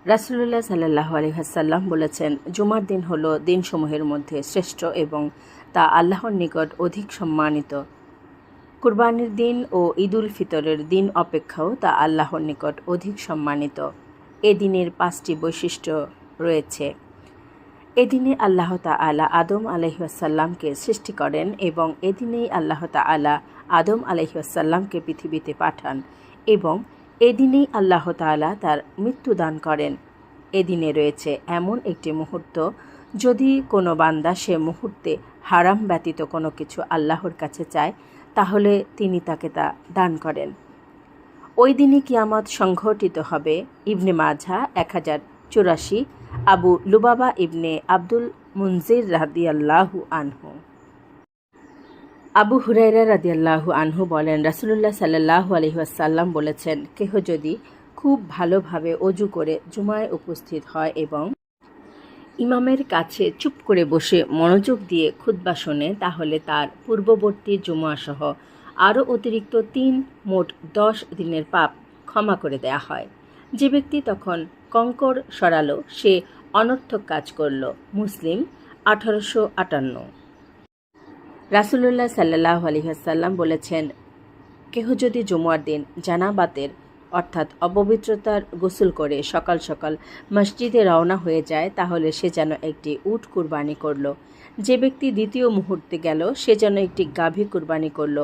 রাসূলুল্লাহ সাল্লাল্লাহু আলাইহি ওয়াসাল্লাম বলেছেন, জুমার দিন হলো দিনসমূহের মধ্যে শ্রেষ্ঠ এবং তা আল্লাহর নিকট অধিক সম্মানিত। কুরবানির দিন ও ঈদুল ফিতরের দিন অপেক্ষাও তা আল্লাহর নিকট অধিক সম্মানিত। এ দিনের 5টি বৈশিষ্ট্য রয়েছে। এদিনে আল্লাহ তাআলা আদম আলাইহিস সালামকে সৃষ্টি করেন এবং এদিনেই আল্লাহ তাআলা আদম আলাইহিস সালামকে পৃথিবীতে পাঠান এবং এদিনেই আল্লাহ তাআলা তার মৃত্যু দান করেন। এদিনে রয়েছে এমন একটি মুহূর্ত, যদি কোনো বান্দা সে মুহূর্তে হারাম ব্যতীত কোনো কিছু আল্লাহর কাছে চায়, তাহলে তিনি তাকে তা দান করেন। ওই দিনই কিয়ামত সংঘটিত হবে। ইবনে মাজাহ 1084, আবু লুবাবা ইবনে আব্দুল মুনজির রাদিয়াল্লাহু আনহু। আবু হুরায়রা রাদিয়াল্লাহু আনহু বলেন, রাসূলুল্লাহ সাল্লাল্লাহু আলাইহি ওয়াসাল্লাম বলেছেন, কেহ যদি খুব ভালোভাবে অজু করে জুমায় উপস্থিত হয় এবং ইমামের কাছে চুপ করে বসে মনোযোগ দিয়ে খুতবা শোনে, তাহলে তার পূর্ববর্তী জুমাসহ আরও অতিরিক্ত 3 মোট 10 দিনের পাপ ক্ষমা করে দেয়া হয়। যে ব্যক্তি তখন কঙ্কর সরালো, সে অনর্থক কাজ করল। মুসলিম 1858। রাসূলুল্লাহ সাল্লাল্লাহু আলাইহি ওয়াসাল্লাম বলেছেন, কেহ যদি জুমার দিন জানাবাতের অর্থাৎ অপবিত্রতার গোসল করে সকাল সকাল মসজিদে রওনা হয়ে যায়, তাহলে সে যেন একটি উট কুরবানি করল। যে ব্যক্তি দ্বিতীয় মুহূর্তে গেল, সে যেন একটি গাভী কুরবানি করল।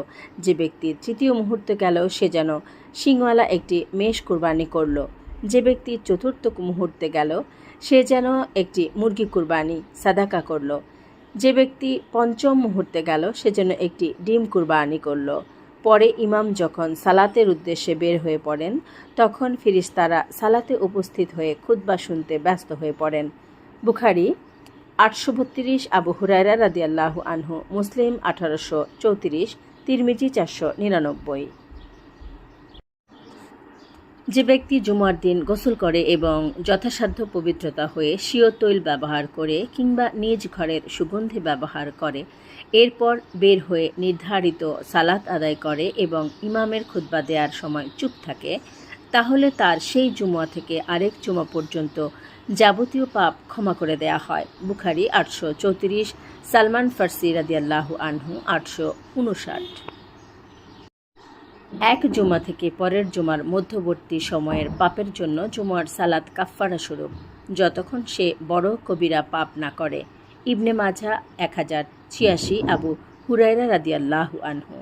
যে ব্যক্তি তৃতীয় মুহূর্তে গেল, সে যেন শিংওয়ালা একটি মেষ কুরবানি করল। যে ব্যক্তি চতুর্থ মুহূর্তে গেল, সে যেন একটি মুরগি কুরবানি সাদাকা করল। যে ব্যক্তি পঞ্চম মুহূর্তে গেল, সে যেন একটি ডিম কুরবানি করল। পরে ইমাম যখন সালাতের উদ্দেশ্যে বের হয়ে পড়েন, তখন ফেরেশতারা সালাতে উপস্থিত হয়ে খুতবা শুনতে ব্যস্ত হয়ে পড়েন। বুখারী 832, আবু হুরায়রা রাদিয়াল্লাহু আনহু। মুসলিম 1834, তিরমিজি 499। যে ব্যক্তি জুমার দিন গোসল করে এবং যথাসাধ্য পবিত্রতা হয়ে স্বীয় তৈল ব্যবহার করে কিংবা নিজ ঘরের সুগন্ধি ব্যবহার করে, এরপর বের হয়ে নির্ধারিত সালাত আদায় করে এবং ইমামের খুতবা দেওয়ার সময় চুপ থাকে, তাহলে তার সেই জুমা থেকে আরেক জুমা পর্যন্ত যাবতীয় পাপ ক্ষমা করে দেয়া হয়। বুখারী 834, সালমান ফার্সি রাদিয়াল্লাহু আনহু 859। এক জুমা থেকে পরের জুমার মধ্যবর্তী সময়ের পাপের জন্য জুমার সালাত কাফফারা স্বরূপ, যতক্ষণ সে বড় কবিরা পাপ না করে। ইবনে মাজাহ 1086, আবু হুরায়রা রাদিয়াল্লাহু আনহু।